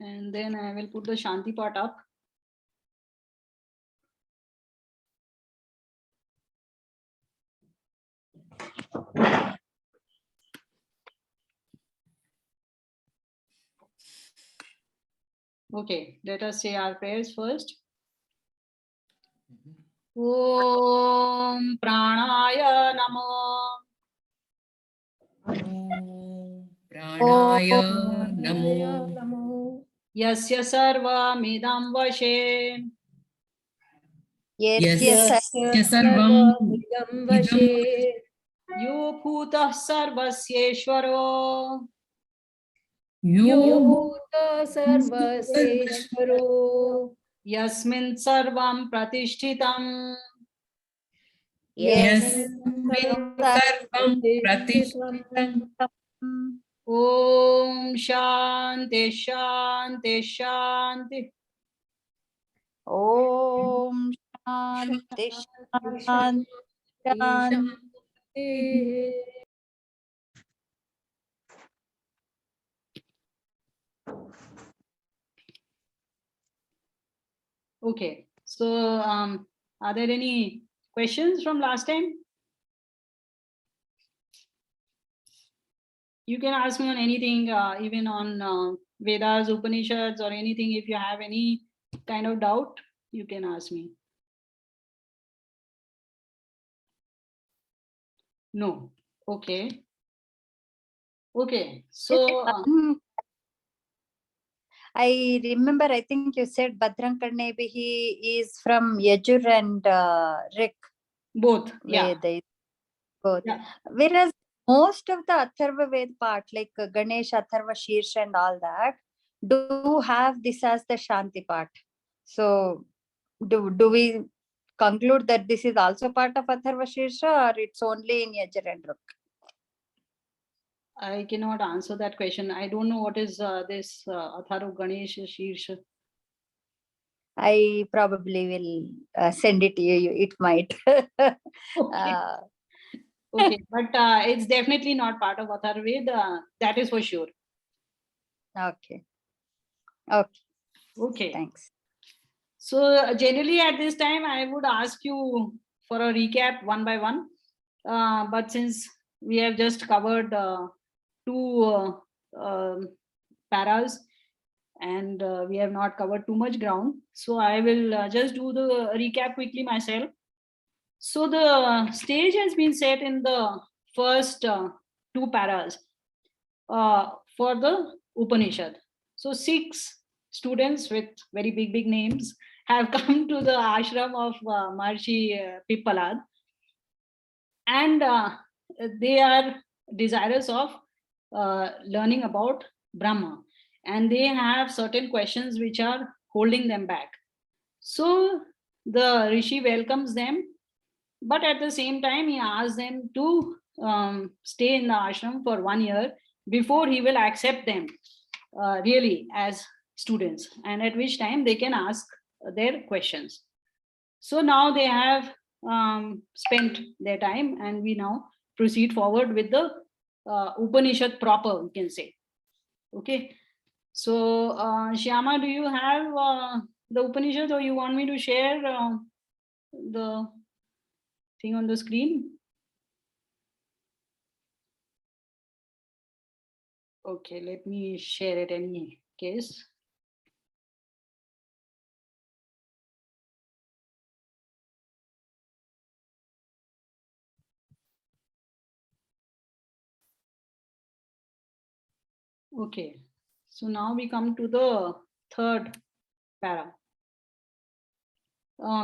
and then I will put the Shanti part up. Okay, let us say our prayers first. Om Pranaya Namo. Pranaya Namo. Yasya Sarva Midam Vashe. Yasya Sarvam Idam Vashe. Yo Bhutah Sarvasyeshwaro. Yobhuta Sarvaseshwaro. Yasmin Sarvam Pratishtitam. Yasmin Sarvam Pratishtitam. Om Shanti Shanti Shanti. Om Shanti Shanti Shanti. Okay, so are there any questions from last time? You can ask me on anything, even on Vedas, Upanishads, or anything. If you have any kind of doubt, you can ask me. No. Okay. Okay. So I remember, I think you said Bhadram Karnebihi is from Yajur and Rik. Both. Yeah. Both. Yeah. Whereas most of the Atharva Ved part, like Ganesh, Atharva, Shirsha and all that, do have this as the Shanti part. So do we conclude that this is also part of Atharva Shirsha, or it's only in Yajur and Rik? I cannot answer that question. I don't know what is this Atharva, Ganesh, Shirsha. I probably will send it to you. It might. Okay. Okay, but it's definitely not part of Atharva. That is for sure. Okay. Okay. Okay. Thanks. So generally at this time, I would ask you for a recap one by one. But since we have just covered two paras and we have not covered too much ground, so I will just do the recap quickly myself. So the stage has been set in the first two paras for the Upanishad. So 6 students with very big names have come to the ashram of Maharishi Pippalad, and they are desirous of learning about Brahma, and they have certain questions which are holding them back. So the Rishi welcomes them, but at the same time he asks them to stay in the ashram for 1 year before he will accept them really as students, and at which time they can ask their questions. So now they have spent their time, and we now proceed forward with the Upanishad proper, we can say. Okay, so Shyama, do you have the Upanishad, or you want me to share the thing on the screen? Okay, let me share it any case. Okay, so now we come to the third para.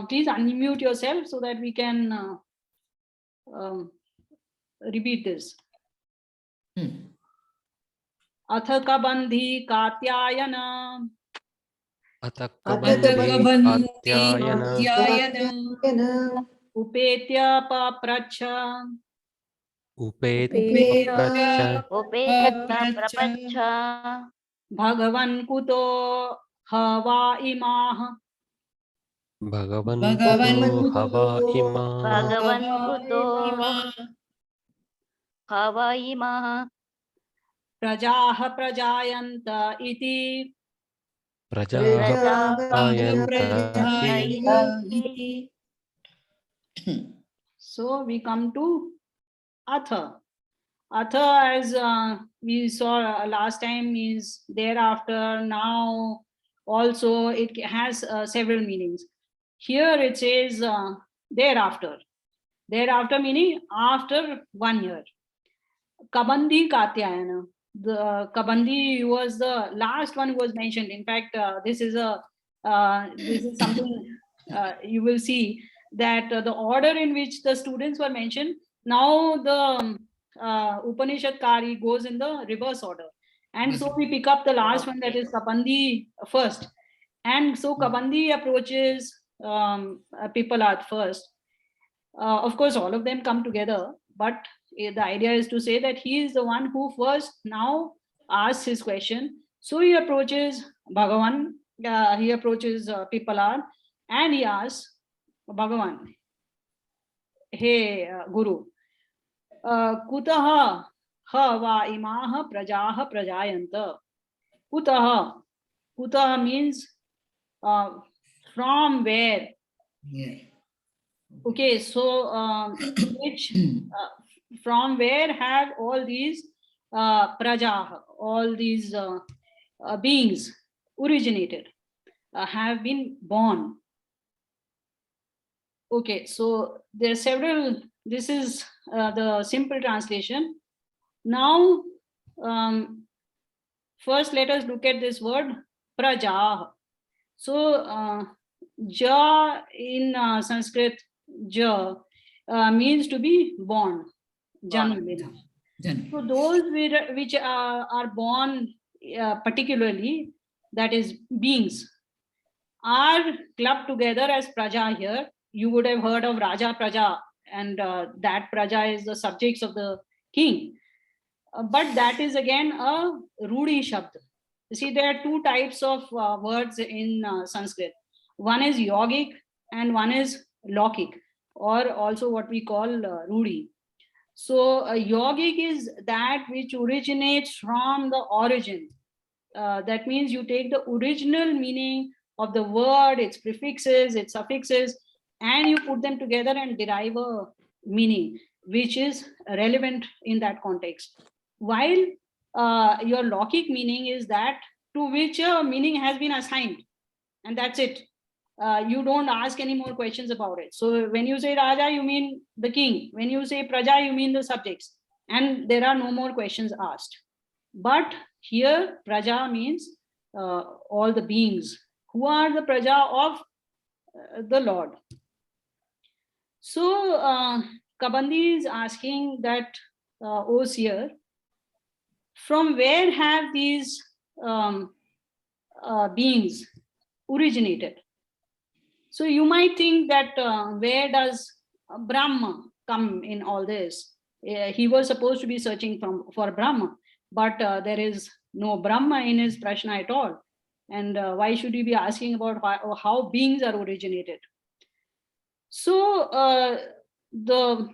Please unmute yourself so that we can repeat this. अथ कबंधी कात्यायन उपेत्य पप्रच्छ भगवन् कुतो हवा इमाः प्रजाः प्रजायन्त इति So we come to Atha. Atha, as we saw last time, is thereafter, now, also. It has several meanings. Here it says thereafter. Thereafter meaning after 1 year. Kabandi Katyayana. The Kabandi was the last one who was mentioned. In fact, this is something you will see that the order in which the students were mentioned. Now the Upanishad Kari goes in the reverse order, and so we pick up the last one, that is Kabandi first. And so Kabandi approaches Pipalat first. Of course, all of them come together, but the idea is to say that he is the one who first now asks his question. So he approaches Bhagavan, he approaches Pipalar, and he asks Bhagavan, hey Guru, kutaha ha va imaha prajaha prajayanta. Kutaha. Kutaha means from where. Okay, so which from where have all these praja, all these beings originated, have been born? Okay, so there are several. This is the simple translation. Now, first let us look at this word praja. So ja in Sanskrit, ja means to be born, janma. So those which are born particularly, that is beings, are clubbed together as praja here. You would have heard of Raja Praja, and that praja is the subjects of the king. But that is again a Rudi Shabd. You see, there are two types of words in Sanskrit. One is yogic and one is laukic, or also what we call Rudi. So yogic is that which originates from the origin. That means you take the original meaning of the word, its prefixes, its suffixes, and you put them together and derive a meaning which is relevant in that context. While your laukic meaning is that to which a meaning has been assigned, and that's it. You don't ask any more questions about it. So when you say Raja, you mean the king. When you say Praja, you mean the subjects, and there are no more questions asked. But here Praja means all the beings. Who are the Praja of the Lord? So Kabandi is asking that, O seer, from where have these beings originated? So you might think that where does Brahma come in all this? He was supposed to be searching for Brahma, but there is no Brahma in his Prashna at all. And why should he be asking about how beings are originated? So the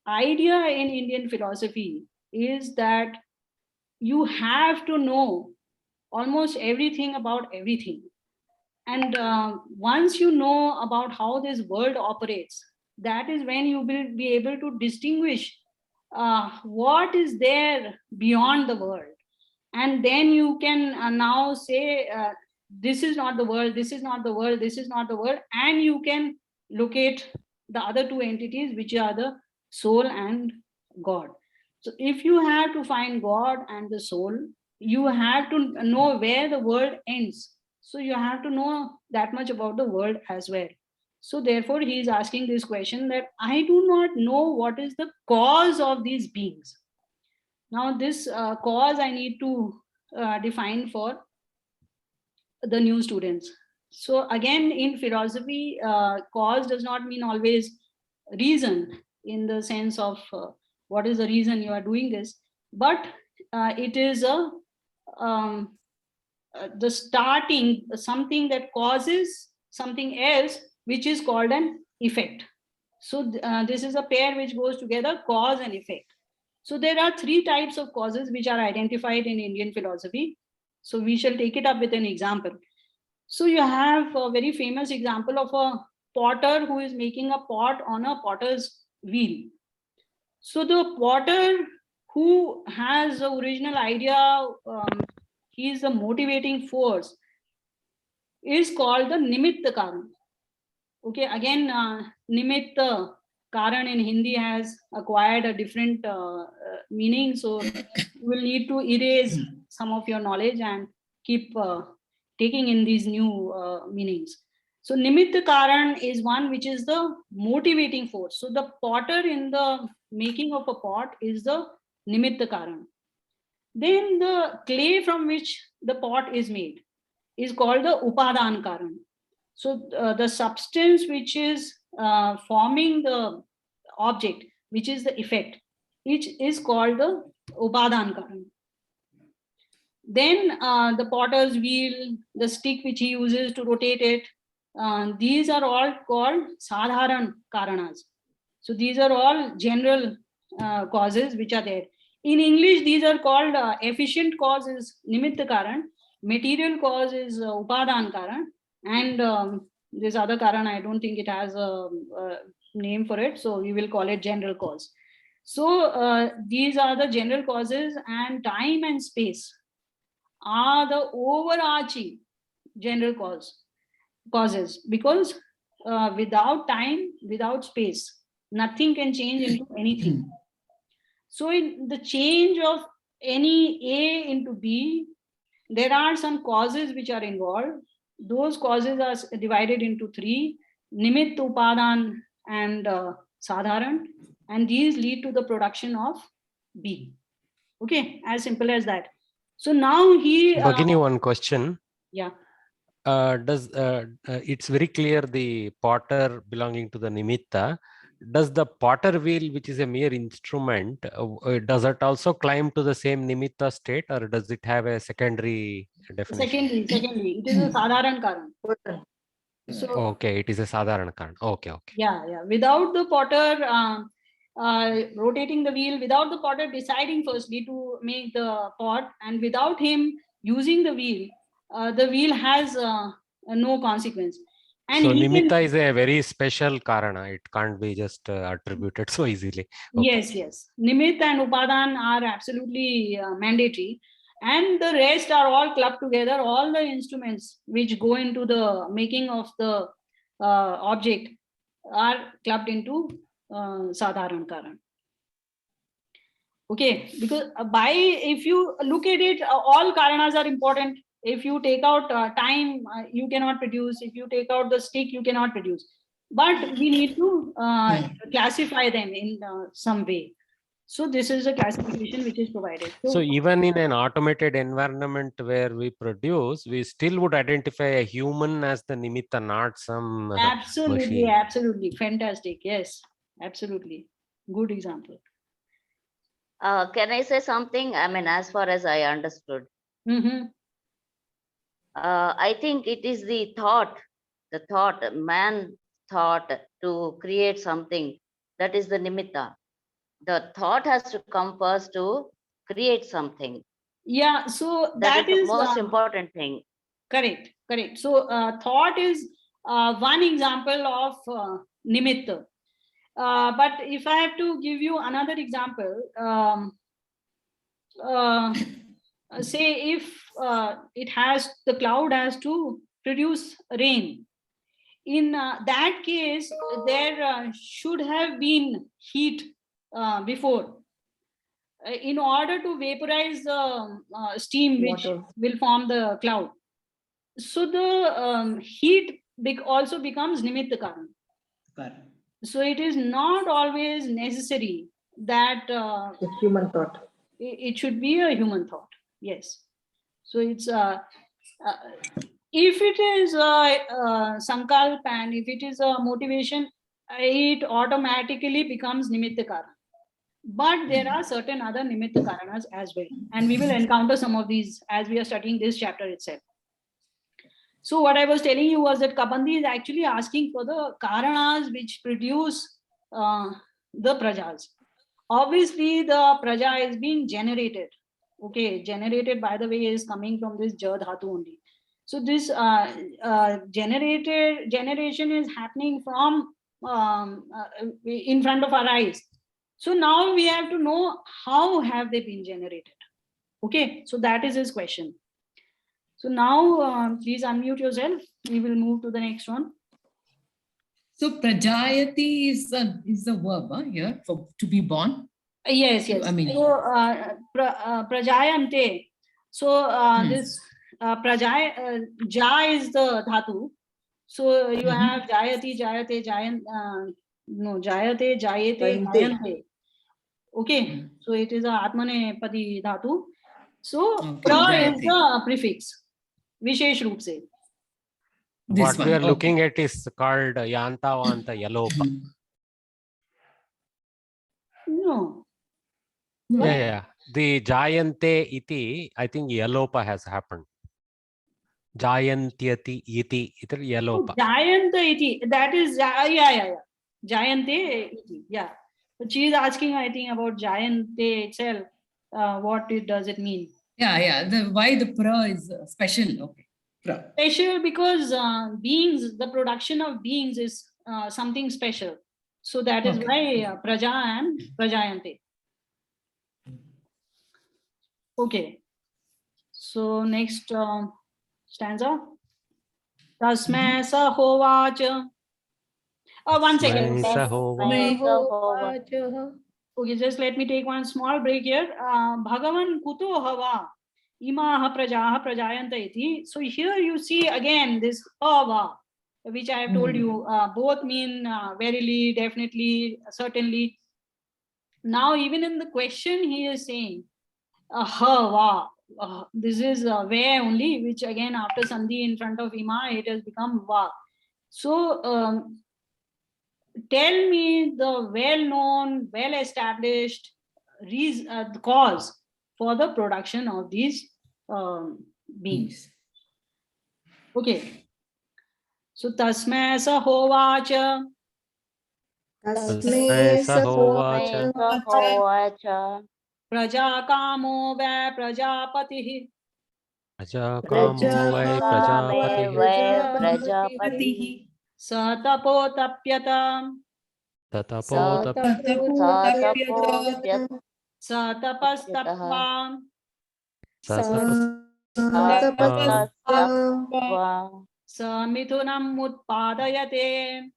idea in Indian philosophy is that you have to know almost everything about everything. And once you know about how this world operates, that is when you will be able to distinguish what is there beyond the world. And then you can now say, this is not the world, this is not the world, this is not the world. And you can locate the other two entities, which are the soul and God. So if you have to find God and the soul, you have to know where the world ends. So you have to know that much about the world as well. So therefore he is asking this question, that I do not know what is the cause of these beings. Now this cause I need to define for the new students. So again, in philosophy, cause does not mean always reason in the sense of what is the reason you are doing this, but it is the starting, something that causes something else, which is called an effect. So this is a pair which goes together, cause and effect. So there are three types of causes which are identified in Indian philosophy. So we shall take it up with an example. So you have a very famous example of a potter who is making a pot on a potter's wheel. So the potter who has the original idea, he is the motivating force, is called the Nimitta Karan. Okay, again, Nimitta Karan in Hindi has acquired a different meaning. So you will need to erase some of your knowledge and keep taking in these new meanings. So Nimitta Karan is one which is the motivating force. So the potter in the making of a pot is the Nimitta Karan. Then the clay from which the pot is made is called the Upadan Karan. So the substance which is forming the object, which is the effect, which is called the Upadan Karan. Then the potter's wheel, the stick which he uses to rotate it, these are all called Sadharan Karanas. So these are all general causes which are there. In English, these are called efficient cause is Nimitta Karan, material cause is Upadan Karan, and this other Karan, I don't think it has a name for it, so we will call it general cause. So these are the general causes, and time and space are the overarching general causes, because without time, without space, nothing can change into anything. So in the change of any A into B, there are some causes which are involved. Those causes are divided into three: Nimitt, Upadan, and Sadharan, and these lead to the production of B. Okay, as simple as that. So now Bhagini, one question. Yeah. It's very clear the potter belonging to the nimitta. Does the potter wheel, which is a mere instrument, does it also climb to the same nimitta state, or does it have a secondary definition? Secondly, it is a Sadharan Karan. So okay, it is a Sadharan Karan. Okay. Yeah. Without the potter rotating the wheel, without the potter deciding firstly to make the pot, and without him using the wheel has no consequence. And so nimitta is a very special karana. It can't be just attributed so easily. Okay. Yes. Nimitt and Upadan are absolutely mandatory. And the rest are all clubbed together. All the instruments which go into the making of the object are clubbed into Sadharan Karan. Okay, because if you look at it, all Karanas are important. If you take out time, you cannot produce. If you take out the stick, you cannot produce. But we need to classify them in some way. So this is a classification which is provided. So even in an automated environment where we produce, we still would identify a human as the nimitta, not some machine. Absolutely. Fantastic. Yes, absolutely. Good example. Can I say something? I mean, as far as I understood, I think it is the thought, man thought to create something, that is the nimitta. The thought has to come first to create something. Yeah, so that is the most important thing. Correct. So thought is one example of nimitta. But if I have to give you another example, say if the cloud has to produce rain. In that case, there should have been heat before, in order to vaporize the steam which will form the cloud. So the heat also becomes nimitta karan. So it is not always necessary that human thought. It should be a human thought. Yes. So it's if it is sankalp and if it is a motivation, it automatically becomes nimitta karan. But there are certain other nimitta karanas as well, and we will encounter some of these as we are studying this chapter itself. So what I was telling you was that Kabandi is actually asking for the karanas which produce the prajas. Obviously, the praja is being generated. Okay, generated, by the way, is coming from this ja dhatu only. So this generation is happening from in front of our eyes. So now we have to know how have they been generated. Okay, so that is his question. So now please unmute yourself. We will move to the next one. So prajayati is the verb here for to be born. Yes, yes. I mean, so prajayante. So this ja is the dhatu. So you have jayati, jayate, jayan. No, jayate, jayate, jayante. Okay. So it is a atmane padi dhatu. So Okay, pra is jayate. the prefix. Vishesh roop se. What we are okay. looking at is called Yanta Vanta Yalopa. No. Yeah. The Jayante iti, I think Yalopa has happened. Jayantyati iti, it'll Yalopa. Jayanta iti. That is, yeah. Jayante iti. Yeah. But she is asking, I think, about Jayante itself. What does it mean? Yeah. Why the pra is special? Okay. Pra. Special because beings, the production of beings is something special. So that is why Praja and Prajayante. Okay. So next stanza. Tasmai sa hovacha. One second. Okay, just let me take one small break here. Bhagavan kuto hava imaha prajaha prajayanta iti. So here you see again this hava, which I have told you, both mean verily, definitely, certainly. Now even in the question he is saying hava. This is where only, which again after sandhi in front of ima, it has become va. So tell me the well-known, well-established cause for the production of these beings. Okay. So tasmai sa hovacha. Tasmai sa hovacha. Praja Prajakamo vai prajapatihi. Prajakamo vai prajapatihi. Satapotapyata. Tatapotapyata. Satapastapva. Samithunam utpadayate.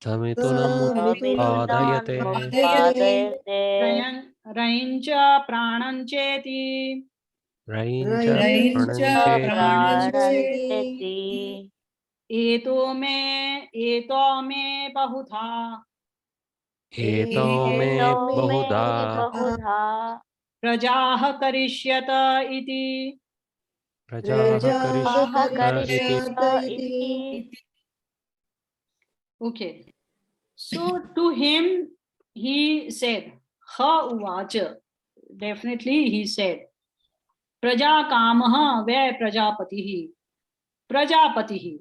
Samitunam utpadayate. Raincha pranancheti. Raincha pranancheti. Eto me bahudha. Eto me bahudha. Prajah karishyata iti. Prajaha karishyata iti. Okay. So to him, he said, Ha uvacha. Definitely he said, Praja kamaha ve prajapatihi. Prajapatihi.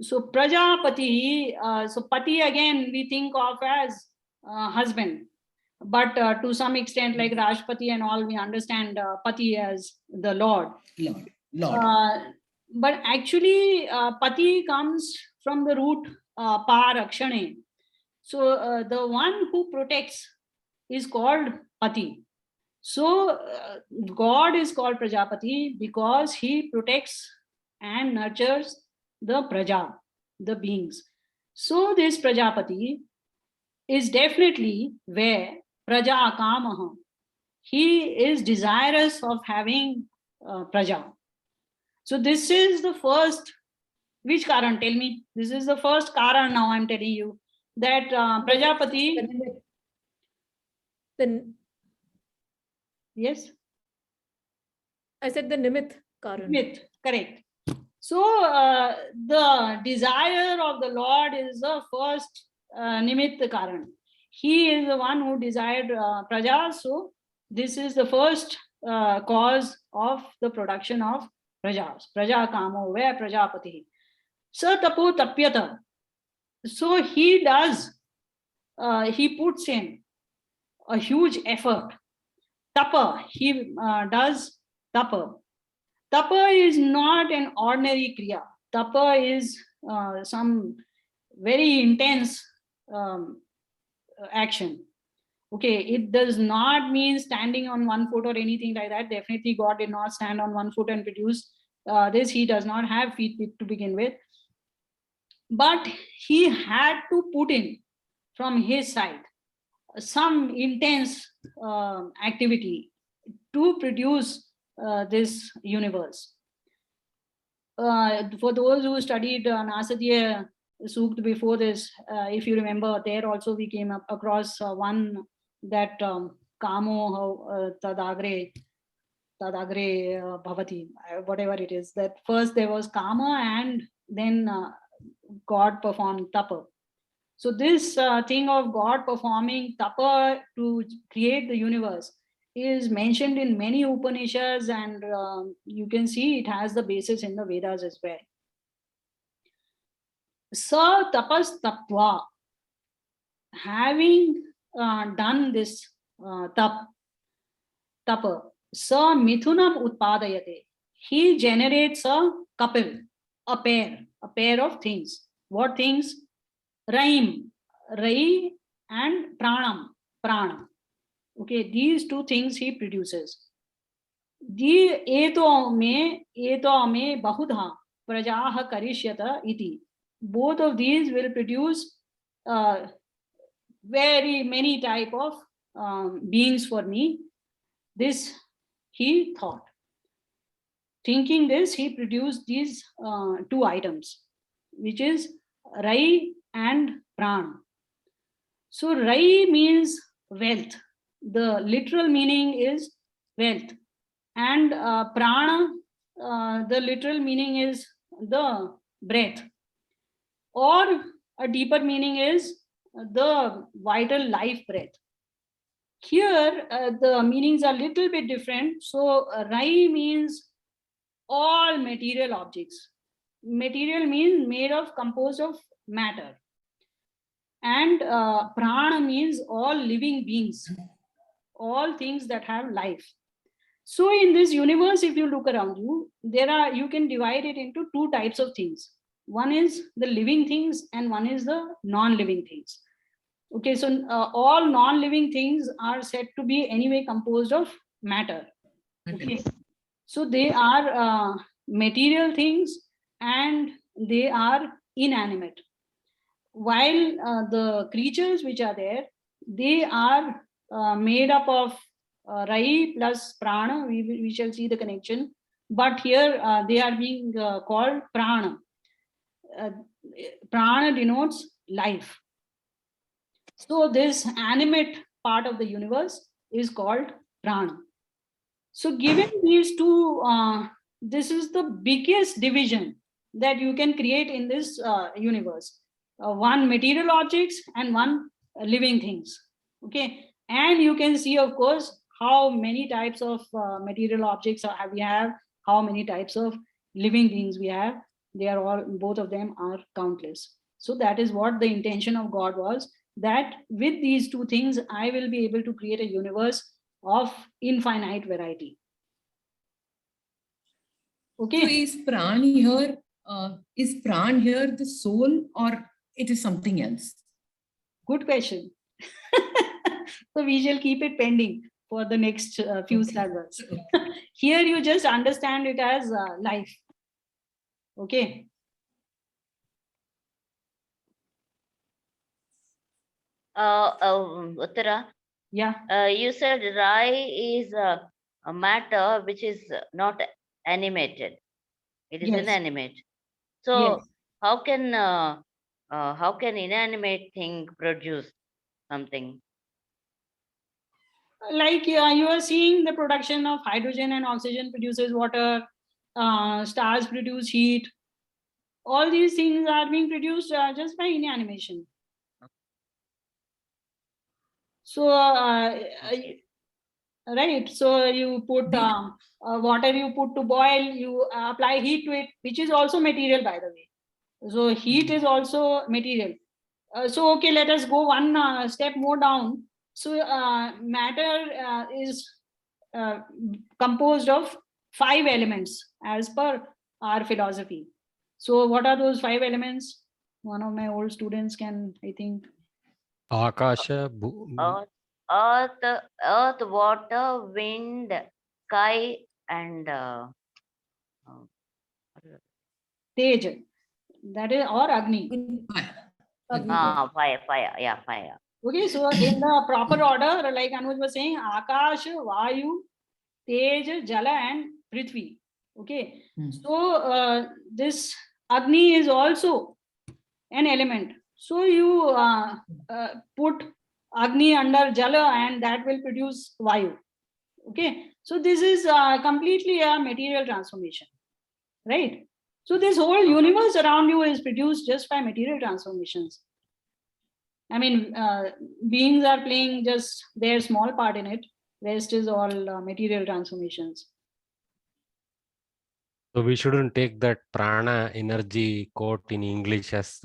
So Prajapatihi, so Pati again we think of as husband. But to some extent, like Rashpati and all, we understand Pati as the Lord. But actually, Pati comes from the root par akshane. So the one who protects is called Pati. So God is called Prajapati because he protects and nurtures the Praja, the beings. So this Prajapati is definitely where Praja Kamaha. He is desirous of having Praja. So this is the first, which Karan? Tell me. This is the first Karan now I'm telling you. That Prajapati. Yes? I said the Nimit Karan. Nimit, correct. So the desire of the Lord is the first Nimit Karan. He is the one who desired Praja. So this is the first cause of the production of Prajas. Praja Kamo, where Prajapati. Satapo Tapyata. So he does, he puts in a huge effort. Tapa, he does tapa. Tapa is not an ordinary kriya. Tapa is some very intense action. Okay, it does not mean standing on one foot or anything like that. Definitely, God did not stand on one foot and produce this. He does not have feet to begin with. But he had to put in from his side some intense activity to produce this universe. For those who studied Nasadiya Sukt before this, if you remember, there also we came up across one that Kamo Tadagre Bhavati, whatever it is. That first there was Kama and then God performed Tapa. So this thing of God performing Tapa to create the universe is mentioned in many Upanishads, and you can see it has the basis in the Vedas as well. Sa tapas tapva, having done this tapa, sa mithunam utpadayate, he generates a kapil, a pair of things. What things? Rai and prana. Okay, these two things he produces. एतो में बहुधा प्रजाः करिष्यत इति. Both of these will produce very many type of beings for me. This he thought. Thinking this, he produced these two items, which is Rai and Prana. So Rai means wealth. The literal meaning is wealth. And Prana, the literal meaning is the breath. Or a deeper meaning is the vital life breath. Here, the meanings are a little bit different. So Rai means all material objects. Material means made of, composed of matter. And Prana means all living beings, all things that have life. So in this universe, if you look around you, you can divide it into two types of things. One is the living things and one is the non-living things. Okay, so all non-living things are said to be anyway composed of matter. Okay, so they are material things and they are inanimate. While the creatures which are there, they are made up of Rai plus Prana. We shall see the connection. But here they are being called Prana. Prana denotes life. So this animate part of the universe is called Prana. So given these two, this is the biggest division that you can create in this universe. One material objects and one living things. Okay, and you can see, of course, how many types of material objects we have, how many types of living beings we have. They are all, both of them are countless. So that is what the intention of God was, that with these two things, I will be able to create a universe of infinite variety. Okay. So is Pran here? Is Pran here the soul, or it is something else? Good question. So we shall keep it pending for the next few slides. Here you just understand it as life. Okay. Uttara, Yeah. you said Rai is a matter which is not animated. It is Yes. inanimate. So Yes. how can inanimate thing produce something? Like you are seeing the production of hydrogen and oxygen produces water, stars produce heat. All these things are being produced just by inanimation. So right, so you put water, you put to boil, you apply heat to it, which is also material, by the way. So heat is also material. So okay, let us go one step more down. So matter is composed of 5 elements as per our philosophy. So what are those 5 elements? One of my old students can, I think. Akasha, Earth, water, wind, sky, and Tej, that is, or Agni. fire, yeah, fire. Okay, so in the proper order, like Anuj was saying, Akash, Vayu, Tej, Jala, and Prithvi. Okay, so this Agni is also an element. So you put Agni under Jala and that will produce Vayu. Okay, so this is completely a material transformation, right? So this whole universe around you is produced just by material transformations. I mean, beings are playing just their small part in it. Rest is all material transformations. So we shouldn't take that prana energy quote in English as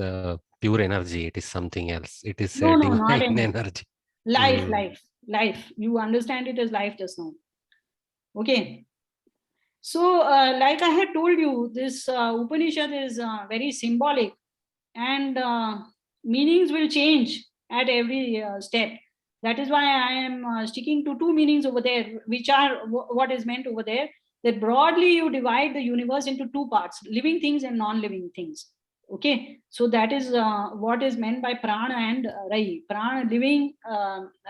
pure energy. It is something else. It is No, a no, not divine energy. energy. Life. You understand it as life just now. Okay. So, like I had told you, this Upanishad is very symbolic, and meanings will change at every step. That is why I am sticking to 2 meanings over there, which are what is meant over there. That broadly you divide the universe into 2 parts: living things and non-living things. Okay, so that is what is meant by prana and rai. Prana living,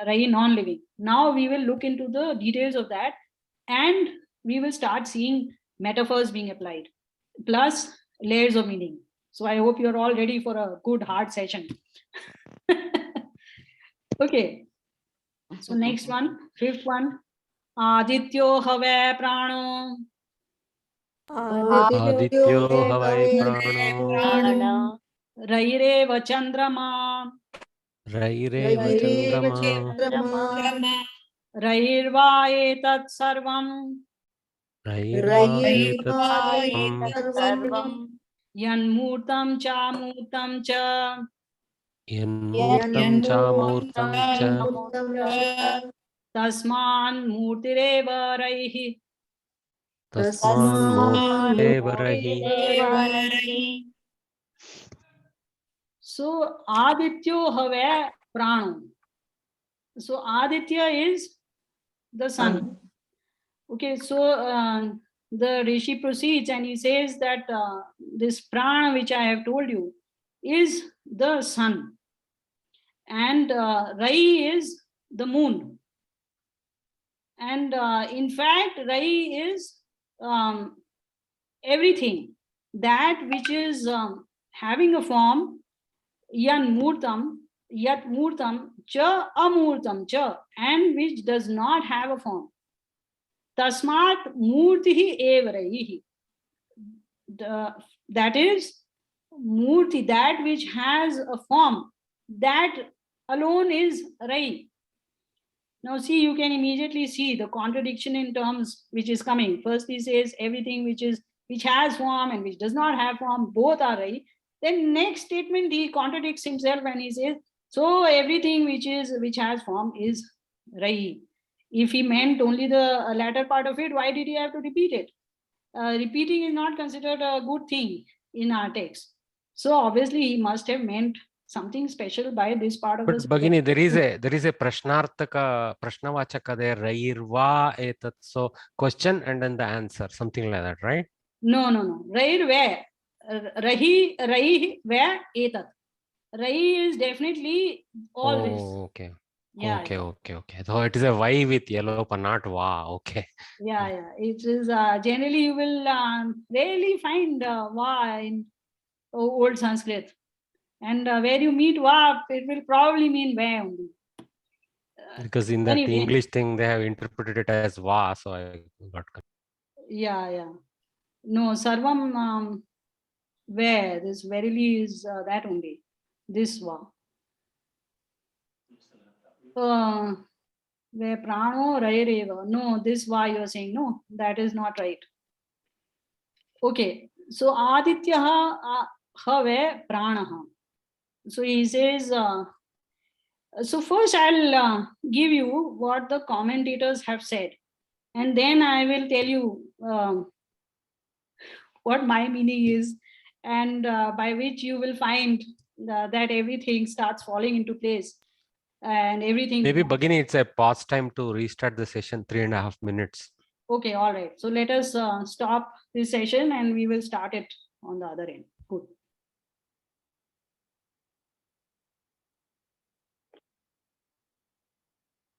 rai non-living. Now we will look into the details of that, and we will start seeing metaphors being applied, plus layers of meaning. So I hope you're all ready for a good hard session. Okay. So next one, 5th one. Adityo have prano. Adityo havai prano. Raireva chandrama. Raireva chandrama. Rairva etat sarvam. Rairva etat sarvam. Yanmurtam cha murtam cha. Yanmurtam cha murtam cha. Tasman murtireva raihi. Tasman murtireva rahi. So Adityo have prano. So Aditya is the sun. Okay, so the Rishi proceeds and he says that this prana which I have told you is the sun, and Rai is the moon. And in fact, Rai is everything that which is having a form, yan murtam, yat murtam, cha amurtam cha, and which does not have a form. Tasmat murtihi evaraihi. That is murti, that which has a form, that alone is Rai. Now see, you can immediately see the contradiction in terms which is coming. First he says everything which has form and which does not have form, both are Rai. Then next statement he contradicts himself and he says, so everything which has form is Rai. If he meant only the latter part of it, why did he have to repeat it? Repeating is not considered a good thing in our text. So obviously he must have meant something special by this part of But the Bhagini, there is a prashnartaka, prashnavachaka there, rairva etat. So question and then the answer, something like that, right? No. Rair where? Rahi where etat. Rai is definitely all this. Okay. Yeah. Okay. So it is a Y with yellow, but not Va. Okay. Yeah. It is generally you will rarely find Va in old Sanskrit. And where you meet Va, it will probably mean where only. Because in that Anyway. English thing, they have interpreted it as Va, so I got confused. Yeah. No, Sarvam, where? This verily is that only. This Va. Where prano raireva. No, this Va you are saying. No, that is not right. Okay, so Adityaha have pranaha. So he says, so first I'll give you what the commentators have said, and then I will tell you what my meaning is, and by which you will find that everything starts falling into place and everything. Maybe Bhagini, it's a pause time to restart the session, 3.5 minutes. Okay, all right. So let us stop this session and we will start it on the other end. Good.